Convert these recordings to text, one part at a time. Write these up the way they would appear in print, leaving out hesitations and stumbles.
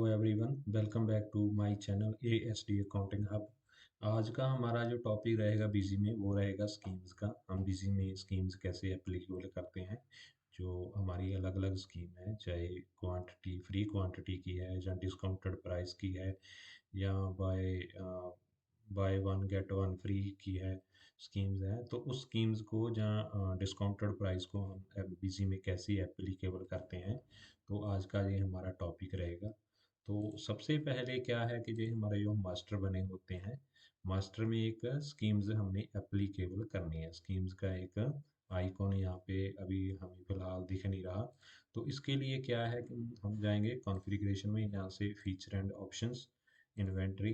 Hello everyone, welcome back to my channel ASD accounting hub. आज का हमारा जो टॉपिक रहेगा बिजी में वो रहेगा स्कीम्स का। हम बिजी में स्कीम्स कैसे एप्लीकेबल करते हैं। जो हमारी अलग अलग स्कीम है, चाहे क्वांटिटी फ्री क्वांटिटी की है या डिस्काउंटेड प्राइस की है या by one get one free की है स्कीम्स हैं, तो उस स्कीम्स को जहाँ डिस्काउंटेड प्राइस को हम बिजी में कैसे एप्लीकेबल करते हैं, तो आज का ये हमारा टॉपिक रहेगा। तो सबसे पहले क्या है कि जो हमारे जो मास्टर बने होते हैं, मास्टर में एक स्कीम्स हमने एप्लीकेबल करनी है। स्कीम्स का एक आइकॉन यहाँ पे अभी हमें फिलहाल दिख नहीं रहा। तो इसके लिए क्या है कि हम जाएंगे कॉन्फ़िगरेशन में, यहाँ से फीचर एंड ऑप्शंस, इन्वेंटरी।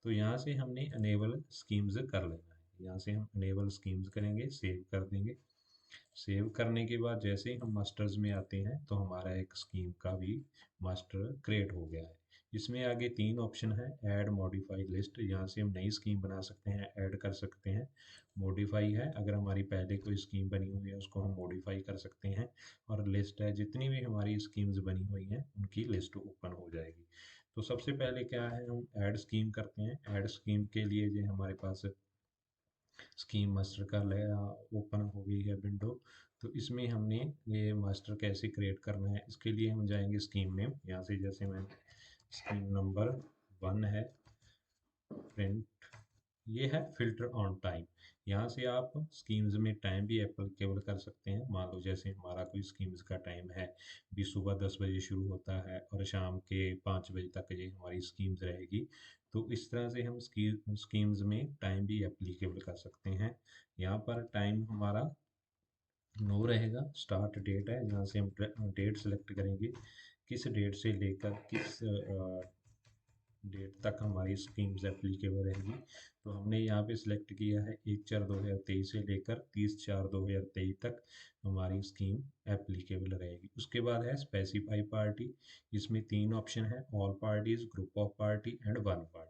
तो यहाँ से हमने अनेबल स्कीम्स कर लेना है। यहाँ से हम अनेबल स्कीम्स करेंगे, सेव कर देंगे। सेव करने के बाद जैसे ही हम मास्टर्स में आते हैं तो हमारा एक स्कीम का भी मास्टर क्रिएट हो गया है। इसमें आगे तीन ऑप्शन है, ऐड मॉडिफाई लिस्ट। यहाँ से हम नई स्कीम बना सकते हैं, ऐड कर सकते हैं। मॉडिफाई है, अगर हमारी पहले कोई स्कीम बनी हुई है उसको हम मॉडिफाई कर सकते हैं। और लिस्ट है, जितनी भी हमारी स्कीम्स बनी हुई हैं उनकी लिस्ट ओपन हो जाएगी। तो सबसे पहले क्या है, हम ऐड स्कीम करते हैं। ऐड स्कीम के लिए जो हमारे पास स्कीम मास्टर का ओपन हो गई है विंडो। तो इसमें हमने ये मास्टर कैसे क्रिएट करना है, इसके लिए हम जाएंगे स्कीम नेम। यहाँ से जैसे मैं स्कीम नंबर 1 है, प्रिंट, ये है फिल्टर ऑन टाइम। यहाँ से आप स्कीम्स में टाइम भी एप्लीकेबल कर सकते हैं। मान लो जैसे हमारा कोई स्कीम्स का टाइम है भी, सुबह 10 बजे शुरू होता है और शाम के 5 बजे तक ये हमारी स्कीम्स रहेगी। तो इस तरह से हम स्कीम्स में टाइम भी एप्लीकेबल कर सकते हैं। यहाँ पर टाइम हमारा नो रहेगा। स्टार्ट डेट है, यहाँ से हम डेट सेलेक्ट करेंगे, किस डेट से लेकर किस डेट तक हमारी स्कीम्स एप्लीकेबल रहेगी। तो हमने यहाँ पे सिलेक्ट किया है 1/4/2023 से लेकर 30/4/2023 तक हमारी स्कीम एप्लीकेबल रहेगी। उसके बाद है स्पेसिफाई पार्टी। इसमें तीन ऑप्शन है, all parties, group of party and one party.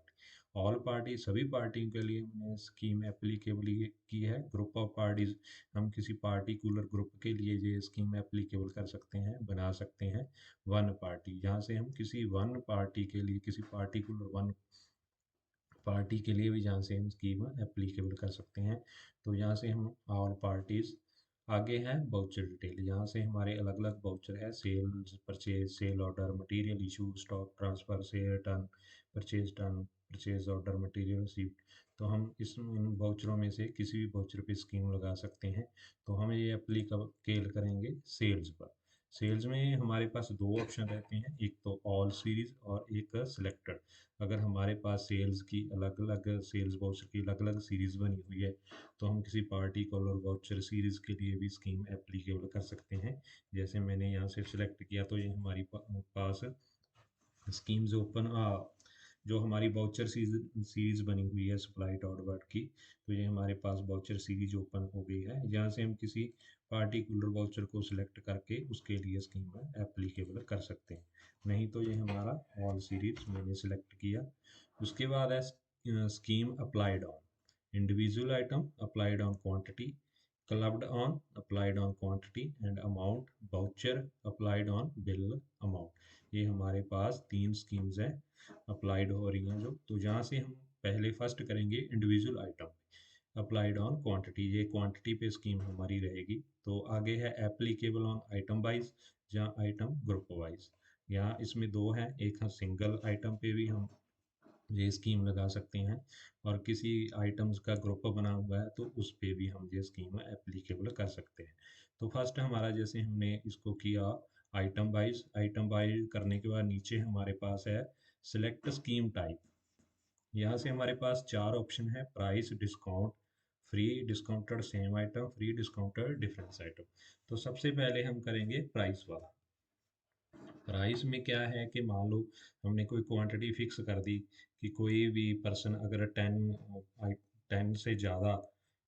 All party सभी पार्टियों के लिए हमने स्कीम एप्लीकेबल की है। ग्रुप ऑफ पार्टीज, हम किसी पार्टिकुलर ग्रुप के लिए ये स्कीम एप्लीकेबल कर सकते हैं, बना सकते हैं। वन पार्टी, यहाँ से हम किसी वन पार्टी के लिए, किसी पार्टिकुलर वन पार्टी के लिए भी जहाँ से हम स्कीम एप्लीकेबल कर सकते हैं। तो यहाँ से हम ऑल पार्टीज। आगे है बाउचर डिटेल, यहाँ से हमारे अलग अलग बाउचर है, sales, purchase, sale order, material issue, stock transfer, sale turn, purchase turn, purchase order, material receipt. तो हम इन बाउचरों में से किसी भी बाउचर पे स्कीम लगा सकते हैं। तो हम ये एप्लीकेबल करेंगे सेल्स पर। सेल्स में हमारे पास दो ऑप्शन रहते हैं, एक तो ऑल सीरीज और एक सिलेक्टेड। अगर हमारे पास सेल्स की अलग अलग, सेल्स वाउचर की अलग अलग सीरीज़ बनी हुई है, तो हम किसी पार्टिकुलर वाउचर सीरीज़ के लिए भी स्कीम एप्लीकेबल कर सकते हैं। जैसे मैंने यहाँ से सिलेक्ट किया तो ये हमारी पास स्कीम्स ओपन, जो हमारी वाउचर सीरीज़ बनी हुई है सप्लाई डॉट वर्ड की, तो ये हमारे पास वाउचर सीरीज ओपन हो गई है। यहाँ से हम किसी पार्टिकुलर वाउचर को सिलेक्ट करके उसके लिए स्कीम एप्लीकेबल कर सकते हैं। नहीं तो ये हमारा ऑल सीरीज मैंने सिलेक्ट किया। उसके बाद है scheme applied on, individual item applied on quantity, clubbed on applied on quantity and amount, voucher applied on bill amount. ये हमारे पास तीन स्कीम्स हैं अप्लाइड हो रही हैं जो। तो जहाँ से हम पहले फर्स्ट करेंगे individual item applied on quantity, ये क्वांटिटी पे स्कीम हमारी रहेगी। तो आगे है एप्लीकेबल ऑन आइटम वाइज, जहाँ आइटम ग्रुप वाइज। यहाँ इसमें दो हैं, एक है सिंगल आइटम पे भी हम ये स्कीम लगा सकते हैं, और किसी आइटम्स का ग्रुप बना हुआ है तो उस पे भी हम ये स्कीम एप्लीकेबल कर सकते हैं। तो फर्स्ट हमारा जैसे हमने इसको किया आइटम वाइज करने के बाद नीचे हमारे पास है सिलेक्ट स्कीम टाइप। यहाँ से हमारे पास चार ऑप्शन है, price, discount, free discounted same item, free discounted difference item. तो सबसे पहले हम करेंगे प्राइस वाला। प्राइस में क्या है कि मान लो हमने कोई क्वांटिटी फिक्स कर दी कि कोई भी पर्सन अगर 10 से ज़्यादा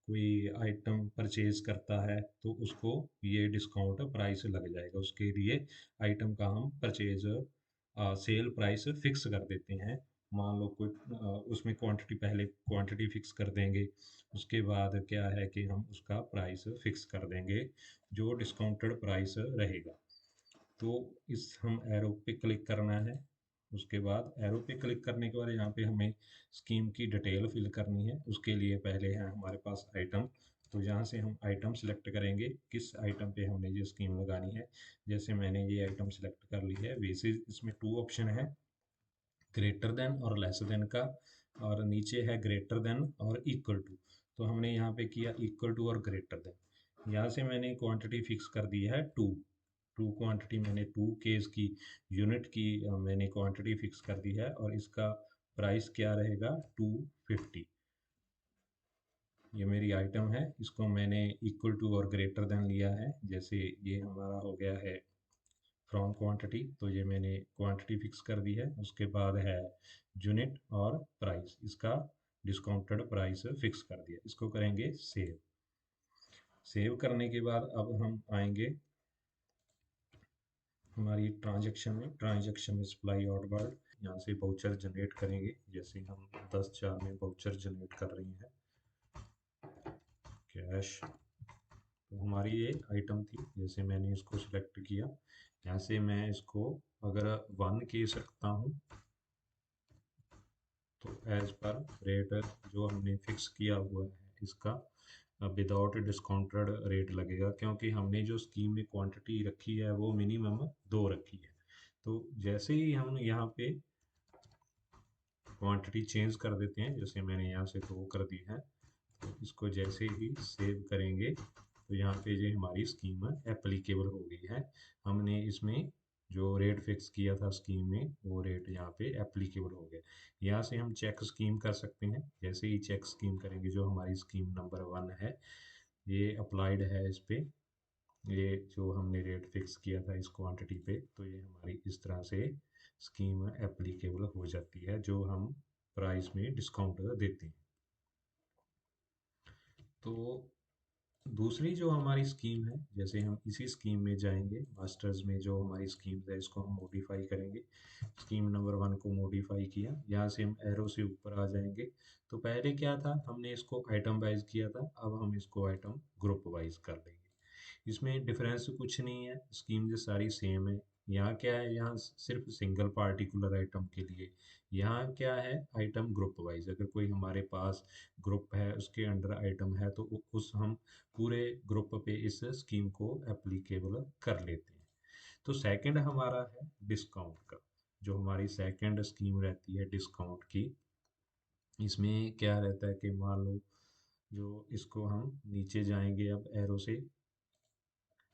कोई आइटम परचेज करता है तो उसको ये डिस्काउंट प्राइस लग जाएगा। उसके लिए आइटम का हम परचेज सेल प्राइस फिक्स कर देते हैं। मान लो कोई उसमें क्वांटिटी, पहले क्वांटिटी फिक्स कर देंगे, उसके बाद क्या है कि हम उसका प्राइस फिक्स कर देंगे जो डिस्काउंटेड प्राइस रहेगा। तो इस हम एरो पे क्लिक करना है, उसके बाद एरो पे क्लिक करने के बाद यहाँ पे हमें स्कीम की डिटेल फिल करनी है। उसके लिए पहले है हमारे पास आइटम, तो यहाँ से हम आइटम सेलेक्ट करेंगे किस आइटम पे हमने ये स्कीम लगानी है। जैसे मैंने ये आइटम सेलेक्ट कर ली है। वैसे इसमें 2 ऑप्शन है, ग्रेटर देन और लेस देन का, और नीचे है ग्रेटर देन और इक्वल टू। तो हमने यहाँ पे किया इक्वल टू और ग्रेटर देन। यहाँ से मैंने क्वांटिटी फिक्स कर दी है 2। क्वांटिटी मैंने 2 केस की यूनिट की मैंने क्वांटिटी फिक्स कर दी है, और इसका प्राइस क्या रहेगा 250। ये मेरी आइटम है, इसको मैंने इक्वल टू और ग्रेटर देन लिया है। जैसे ये हमारा हो गया है फ्रॉम क्वांटिटी, तो ये मैंने क्वांटिटी फिक्स कर दी है। उसके बाद है यूनिट और प्राइस, इसका डिस्काउंटेड प्राइस फिक्स कर दिया। इसको करेंगे सेव। सेव करने के बाद अब हम आएंगे हमारी ट्रांजैक्शन में। ट्रांजैक्शन में सप्लाई आउटवर्ड, यहाँ से वाउचर जनरेट करेंगे। जैसे हम 10/4 में वाउचर जनरेट कर रही हैं कैश। तो हमारी ये आइटम थी, जैसे मैंने इसको सिलेक्ट किया। यहाँ से मैं इसको अगर 1 केस रखता हूँ तो एज पर रेट जो हमने फिक्स किया हुआ है इसका विदाउट डिस्काउंटेड रेट लगेगा, क्योंकि हमने जो स्कीम में क्वांटिटी रखी है वो मिनिमम 2 रखी है। तो जैसे ही हम यहाँ पे क्वांटिटी चेंज कर देते हैं, जैसे मैंने यहाँ से 2 कर दी है, तो इसको जैसे ही सेव करेंगे तो यहाँ पे जो हमारी स्कीम एप्लीकेबल हो गई है। हमने इसमें जो रेट फिक्स किया था स्कीम में वो रेट यहाँ पे एप्लीकेबल हो गया। यहाँ से हम चेक स्कीम कर सकते हैं। जैसे ही चेक स्कीम करेंगे, जो हमारी स्कीम नंबर 1 है ये अप्लाइड है इस पे, ये जो हमने रेट फिक्स किया था इस क्वांटिटी पे, तो ये हमारी इस तरह से स्कीम एप्लीकेबल हो जाती है जो हम प्राइस में डिस्काउंट देते हैं। तो दूसरी जो हमारी स्कीम है, जैसे हम इसी स्कीम में जाएंगे, मास्टर्स में जो हमारी स्कीम है इसको हम मॉडिफाई करेंगे। स्कीम नंबर 1 को मॉडिफाई किया, यहाँ से हम एरो से ऊपर आ जाएंगे। तो पहले क्या था, हमने इसको आइटम वाइज किया था, अब हम इसको आइटम ग्रुप वाइज कर लेंगे। इसमें डिफरेंस कुछ नहीं है, स्कीम जो सारी सेम है। यहाँ क्या है, यहाँ सिर्फ सिंगल पार्टिकुलर आइटम के लिए। यहाँ क्या है, आइटम ग्रुप वाइज। अगर कोई हमारे पास ग्रुप है उसके अंडर आइटम है तो उस हम पूरे ग्रुप पे इस स्कीम को एप्लीकेबल कर लेते हैं। तो सेकंड हमारा है डिस्काउंट का। जो हमारी सेकंड स्कीम रहती है डिस्काउंट की, इसमें क्या रहता है कि मान लो जो इसको हम नीचे जाएंगे अब एरो से,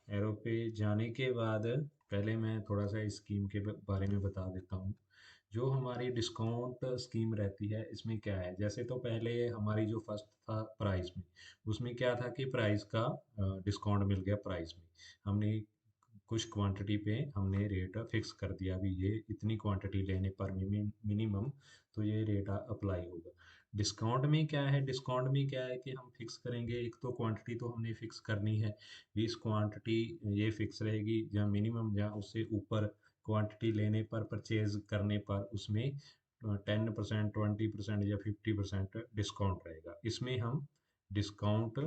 एरो पे जाने के बाद पहले मैं थोड़ा सा इस स्कीम के बारे में बता देता हूँ। जो हमारी डिस्काउंट स्कीम रहती है इसमें क्या है, जैसे तो पहले हमारी जो फर्स्ट था प्राइस में, उसमें क्या था कि प्राइस का डिस्काउंट मिल गया। प्राइस में हमने कुछ क्वांटिटी पे हमने रेट फिक्स कर दिया, अभी ये इतनी क्वांटिटी लेने पर मिनिमम तो ये रेट अप्लाई होगा। डिस्काउंट में क्या है, डिस्काउंट में क्या है कि हम फिक्स करेंगे, एक तो क्वांटिटी तो हमने फिक्स करनी है, 20 क्वांटिटी ये फिक्स रहेगी, जहाँ मिनिमम जहाँ उससे ऊपर क्वांटिटी लेने पर, परचेज करने पर उसमें 10%, 20% या 50% डिस्काउंट रहेगा। इसमें हम डिस्काउंट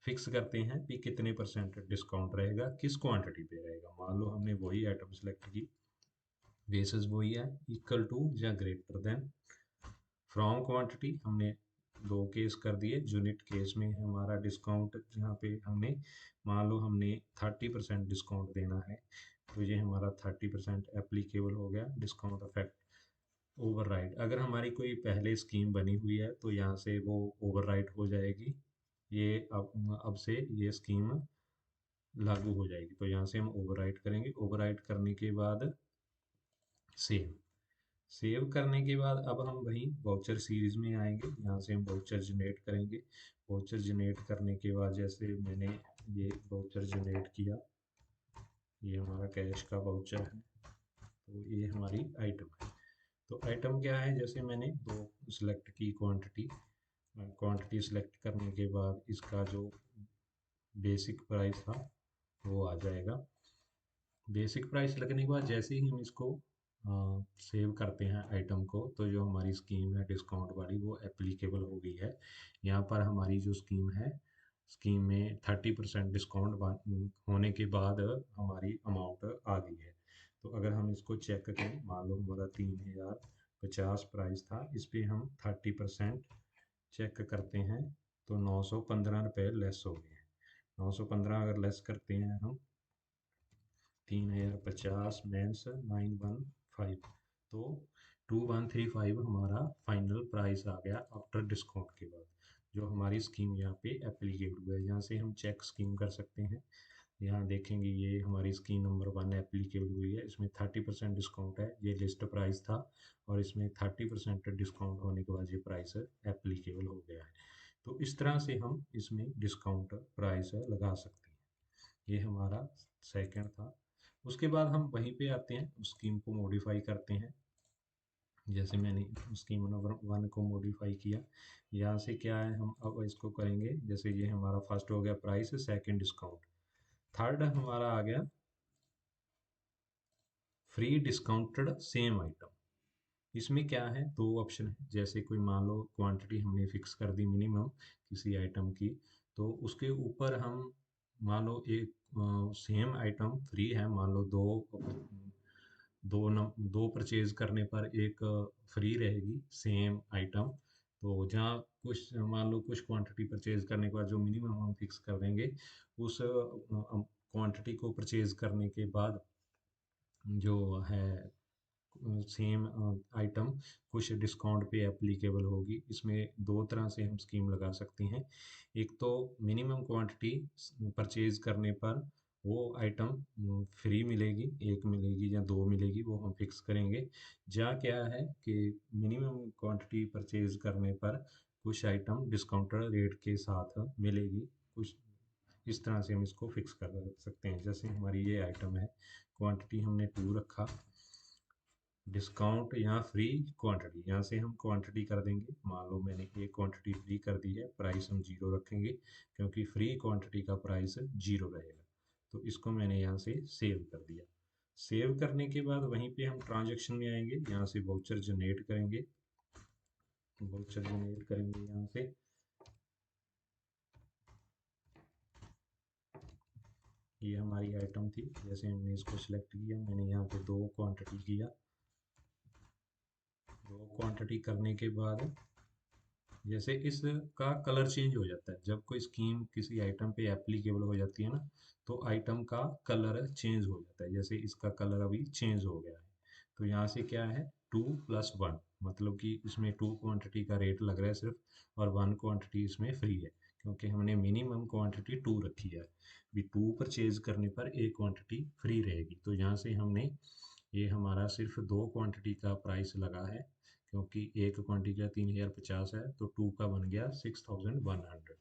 फिक्स करते हैं कि कितने परसेंट डिस्काउंट रहेगा, किस क्वांटिटी पे रहेगा। मान लो हमने वही आइटम सेलेक्ट की, बेसिस वही है, इक्वल टू या ग्रेटर देन। फ्रॉम क्वांटिटी हमने 2 केस कर दिए। यूनिट केस में हमारा डिस्काउंट, यहाँ पे हमने मान लो हमने 30% डिस्काउंट देना है, तो ये हमारा 30% एप्लीकेबल हो गया। डिस्काउंट इफेक्ट ओवरराइड, अगर हमारी कोई पहले स्कीम बनी हुई है तो यहाँ से वो ओवरराइड हो जाएगी। ये अब से ये स्कीम लागू हो जाएगी, तो यहाँ से हम ओवरराइट करेंगे। ओवरराइट करने के बाद सेव। सेव करने के बाद अब हम वहीं वाउचर सीरीज में आएंगे, यहाँ से हम वाउचर जनरेट करेंगे। वाउचर जनरेट करने के बाद जैसे मैंने ये वाउचर जनरेट किया, ये हमारा कैश का वाउचर है, तो ये हमारी आइटम है। तो आइटम क्या है, जैसे मैंने 2 सिलेक्ट की क्वांटिटी, क्वांटिटी सिलेक्ट करने के बाद इसका जो बेसिक प्राइस था वो आ जाएगा। बेसिक प्राइस लगने के बाद जैसे ही हम इसको सेव करते हैं आइटम को, तो जो हमारी स्कीम है डिस्काउंट वाली वो एप्लीकेबल हो गई है। यहाँ पर हमारी जो स्कीम है, स्कीम में 30% डिस्काउंट होने के बाद हमारी अमाउंट आ गई है। तो अगर हम इसको चेक करें, मान लो हमारा 3050 प्राइस था, इस पर हम 30% चेक करते हैं तो 915 रुपये लेस हो गए। 915 अगर लेस करते हैं हम, 3050 माइनस 915, तो 2135 हमारा फाइनल प्राइस आ गया आफ्टर डिस्काउंट के बाद, जो हमारी स्कीम यहाँ पे एप्लीकेबल हुआ है। यहाँ से हम चेक स्कीम कर सकते हैं। यहाँ देखेंगे ये हमारी स्कीम नंबर 1 एप्लीकेबल हुई है, इसमें 30% डिस्काउंट है, ये लिस्ट प्राइस था और इसमें 30% डिस्काउंट होने के बाद ये प्राइस एप्लीकेबल हो गया है। तो इस तरह से हम इसमें डिस्काउंट प्राइस लगा सकते हैं। ये हमारा सेकंड था। उसके बाद हम वहीं पे आते हैं, स्कीम को मॉडिफाई करते हैं। जैसे मैंने स्कीम नंबर 1 को मॉडिफाई किया, यहाँ से क्या है हम अब इसको करेंगे। जैसे ये हमारा फर्स्ट हो गया प्राइस, सेकंड डिस्काउंट, थर्ड हमारा आ गया फ्री डिस्काउंटेड सेम आइटम। इसमें क्या है, दो ऑप्शन है। जैसे कोई मान लो क्वांटिटी हमने फिक्स कर दी मिनिमम किसी आइटम की, तो उसके ऊपर हम मान लो एक सेम आइटम फ्री है, मान लो दो परचेज करने पर एक फ्री रहेगी सेम आइटम। तो जहाँ कुछ मान लो कुछ क्वांटिटी परचेज करने के बाद जो मिनिमम हम फिक्स कर देंगे, उस क्वांटिटी को परचेज करने के बाद जो है सेम आइटम कुछ डिस्काउंट पे एप्लीकेबल होगी। इसमें दो तरह से हम स्कीम लगा सकते हैं। एक तो मिनिमम क्वांटिटी परचेज करने पर वो आइटम फ्री मिलेगी, एक मिलेगी या दो मिलेगी, वो हम फिक्स करेंगे। जहाँ क्या है कि मिनिमम क्वांटिटी परचेज करने पर कुछ आइटम डिस्काउंटेड रेट के साथ मिलेगी। कुछ इस तरह से हम इसको फिक्स कर सकते हैं। जैसे हमारी ये आइटम है, क्वांटिटी हमने 2 रखा, डिस्काउंट यहाँ फ्री क्वांटिटी, यहाँ से हम क्वांटिटी कर देंगे। मान लो मैंने एक क्वांटिटी फ्री कर दी है, प्राइस हम 0 रखेंगे क्योंकि फ्री क्वांटिटी का प्राइस 0 रहेगा। तो इसको मैंने यहाँ से सेव कर दिया। सेव करने के बाद वहीं पे हम ट्रांजैक्शन में आएंगे, यहाँ से वाउचर जनरेट करेंगे। वाउचर जनरेट करेंगे यहाँ से, ये हमारी आइटम थी। जैसे हमने इसको सिलेक्ट किया, मैंने यहाँ पे 2 क्वांटिटी किया। 2 क्वांटिटी करने के बाद जैसे इसका कलर चेंज हो जाता है, जब कोई स्कीम किसी आइटम पे एप्लीकेबल हो जाती है ना, तो आइटम का कलर चेंज हो जाता है। जैसे इसका कलर अभी चेंज हो गया है, तो यहाँ से क्या है 2+1, मतलब कि इसमें 2 क्वांटिटी का रेट लग रहा है सिर्फ, और 1 क्वांटिटी इसमें फ्री है क्योंकि हमने मिनिमम क्वांटिटी 2 रखी है। भी 2 परचेज करने पर एक क्वांटिटी फ्री रहेगी। तो यहाँ से हमने ये हमारा सिर्फ 2 क्वांटिटी का प्राइस लगा है, क्योंकि एक क्वांटिटी का 3050 है, तो 2 का बन गया 6100।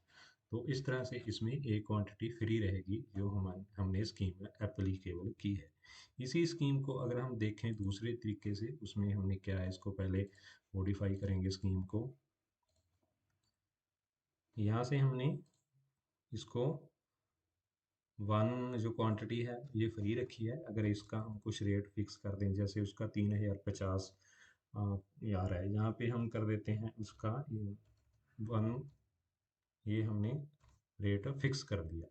तो इस तरह से इसमें एक क्वांटिटी फ्री रहेगी जो हमने स्कीम में एप्लीकेबल की है। इसी स्कीम को अगर हम देखें दूसरे तरीके से, उसमें हमने क्या है, इसको पहले मॉडिफाई करेंगे स्कीम को। यहाँ से हमने इसको 1 जो क्वांटिटी है ये फ्री रखी है। अगर इसका हम कुछ रेट फिक्स कर दें, जैसे उसका 3050 यार है, यहाँ पे हम कर देते हैं उसका 1, ये हमने रेट फिक्स कर दिया।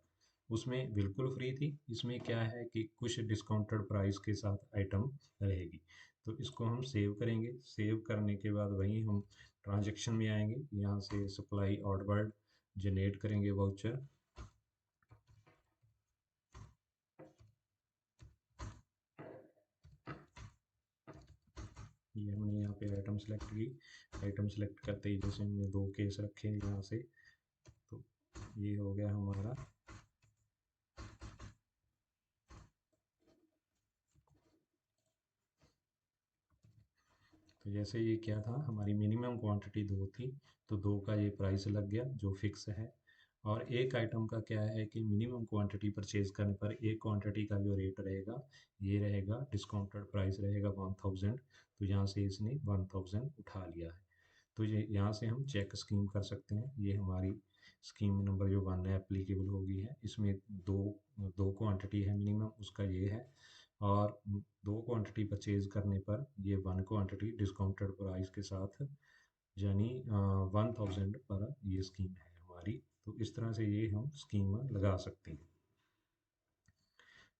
उसमें बिल्कुल फ्री थी, इसमें क्या है कि कुछ डिस्काउंटेड प्राइस के साथ आइटम रहेगी। तो इसको हम सेव करेंगे। सेव करने के बाद वहीं हम ट्रांजैक्शन में आएंगे, यहाँ से सप्लाई ऑर्डर जनरेट करेंगे वाउचर। ये हमने यहाँ पे आइटम सेलेक्ट की। आइटम सेलेक्ट करते ही जैसे हमने 2 केस रखे हैं यहाँ से, तो ये हो गया हमारा। तो जैसे ये क्या था, हमारी मिनिमम क्वांटिटी 2 थी, तो 2 का ये प्राइस लग गया जो फिक्स है। और एक आइटम का क्या है कि मिनिमम क्वांटिटी परचेज करने पर एक क्वांटिटी का जो रेट रहेगा, ये रहेगा डिस्काउंटेड प्राइस रहेगा 1000। तो यहाँ से इसने 1000 उठा लिया है। तो ये यहाँ से हम चेक स्कीम कर सकते हैं। ये हमारी स्कीम नंबर जो 1 है एप्लीकेबल हो गई है। इसमें दो दो क्वांटिटी है मिनिमम, उसका ये है। और 2 क्वांटिटी परचेज करने पर ये 1 क्वांटिटी डिस्काउंटेड प्राइस के साथ, यानी 1000 पर ये स्कीम है हमारी। तो इस तरह से ये हम स्कीम लगा सकते हैं।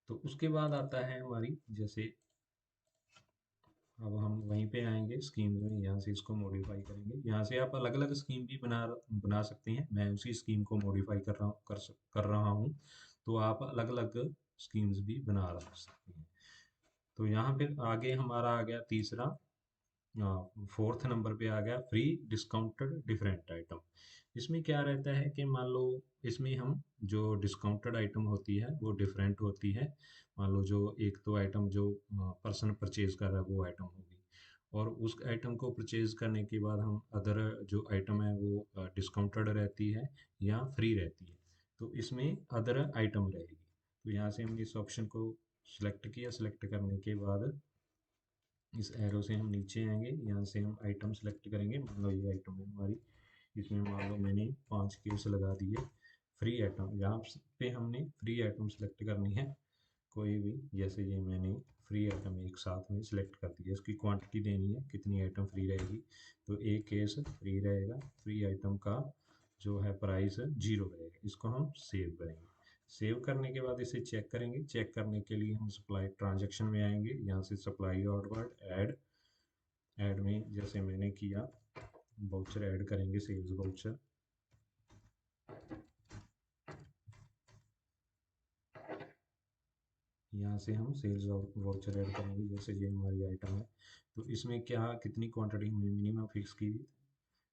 तो उसके बाद आता है हमारी, जैसे अब हम वहीं पे आएंगे स्कीम में, यहाँ से इसको मॉडिफाई करेंगे। यहाँ से आप अलग अलग स्कीम भी बना सकते हैं। मैं उसी स्कीम को मॉडिफाई कर रहा हूँ। तो आप अलग अलग स्कीम्स भी बना सकते हैं। तो यहाँ फिर आगे हमारा आ गया तीसरा, फोर्थ नंबर पे आ गया फ्री डिस्काउंटेड डिफरेंट आइटम। इसमें क्या रहता है कि मान लो इसमें हम जो डिस्काउंटेड आइटम होती है वो डिफरेंट होती है। मान लो जो एक तो आइटम जो पर्सन परचेज कर रहा है वो आइटम होगी, और उस आइटम को परचेज करने के बाद हम अदर जो आइटम है वो डिस्काउंटेड रहती है या फ्री रहती है। तो इसमें अदर आइटम रहेगी। तो यहाँ से हमने इस ऑप्शन को सिलेक्ट किया। सिलेक्ट करने के बाद इस एरो से हम नीचे आएंगे, यहाँ से हम आइटम सेलेक्ट करेंगे। मान लो ये आइटम है हमारी, इसमें मान लो मैंने 5 केस लगा दिए फ्री आइटम। यहाँ पे हमने फ्री आइटम सेलेक्ट करनी है कोई भी। जैसे ये मैंने फ्री आइटम एक साथ में सिलेक्ट कर दिया, इसकी क्वांटिटी देनी है कितनी आइटम फ्री रहेगी। तो एक केस फ्री रहेगा। फ्री आइटम का जो है प्राइस 0 रहेगा। इसको हम सेव करेंगे। सेव करने के बाद इसे चेक करेंगे। चेक करने के लिए हम सप्लाई ट्रांजैक्शन में आएंगे, यहाँ से सप्लाई ऑर्डर ऐड। ऐड में जैसे मैंने किया, वाउचर ऐड करेंगे, सेल्स वाउचर। यहाँ से हम सेल्स वाउचर ऐड करेंगे। जैसे ये हमारी आइटम है, तो इसमें क्या कितनी क्वांटिटी हमने मिनिमम फिक्स की थी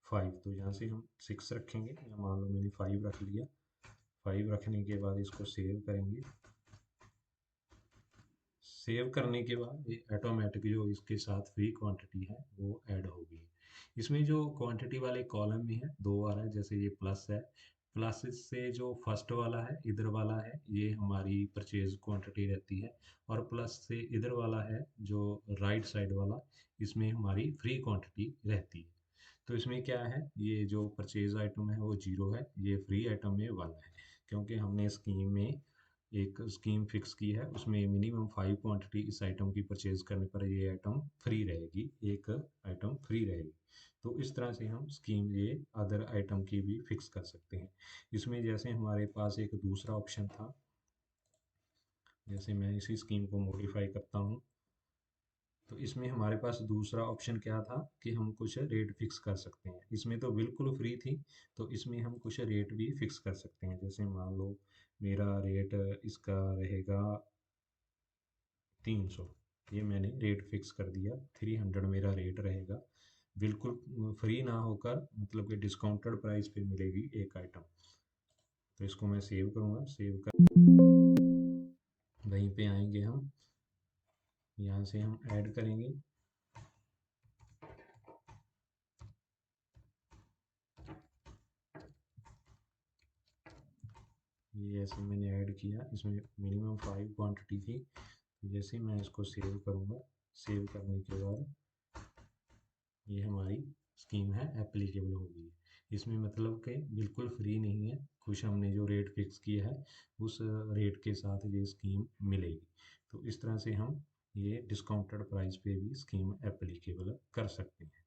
5। तो यहाँ से हम 6 रखेंगे, या मान लो मैंने 5 रख लिया। 5 रखने के बाद इसको सेव करेंगे। सेव करने के बाद ये ऑटोमेटिक जो इसके साथ फ्री क्वांटिटी है वो ऐड होगी। इसमें जो क्वांटिटी वाले कॉलम में है 2 आ रहा है, जैसे ये प्लस है। प्लस से जो फर्स्ट वाला है इधर वाला है, ये हमारी परचेज क्वांटिटी रहती है। और प्लस से इधर वाला है जो राइट साइड वाला, इसमें हमारी फ्री क्वांटिटी रहती है। तो इसमें क्या है, ये जो परचेज आइटम है वो 0 है, ये फ्री आइटम में 1 है। क्योंकि हमने स्कीम में एक स्कीम फिक्स की है, उसमें मिनिमम 5 क्वांटिटी इस आइटम की परचेज करने पर ये आइटम फ्री रहेगी, एक आइटम फ्री रहेगी। तो इस तरह से हम स्कीम ये अदर आइटम की भी फिक्स कर सकते हैं। इसमें जैसे हमारे पास एक दूसरा ऑप्शन था, जैसे मैं इसी स्कीम को मॉडिफाई करता हूँ। तो इसमें हमारे पास दूसरा ऑप्शन क्या था कि हम कुछ रेट फिक्स कर सकते हैं। इसमें तो बिल्कुल फ्री थी, तो इसमें हम कुछ रेट भी फिक्स कर सकते हैं। जैसे मान लो मेरा रेट इसका रहेगा 300। ये मैंने रेट फिक्स कर दिया, 300 मेरा रेट रहेगा। बिल्कुल फ्री ना होकर, मतलब कि डिस्काउंटेड प्राइस पे मिलेगी एक आइटम। तो इसको मैं सेव करूँगा। सेव कर वहीं पे आएंगे हम, यहाँ से हम ऐड करेंगे। ये ऐसे मैंने ऐड किया, इसमें मिनिमम 5 क्वांटिटी थी। तो जैसे मैं इसको सेव करूँगा, सेव करने के बाद ये हमारी स्कीम है एप्लीकेबल हो गई। इसमें मतलब कि बिल्कुल फ्री नहीं है, कुछ हमने जो रेट फिक्स किया है उस रेट के साथ ये स्कीम मिलेगी। तो इस तरह से हम ये डिस्काउंटेड प्राइस पे भी स्कीम एप्लीकेबल कर सकते हैं।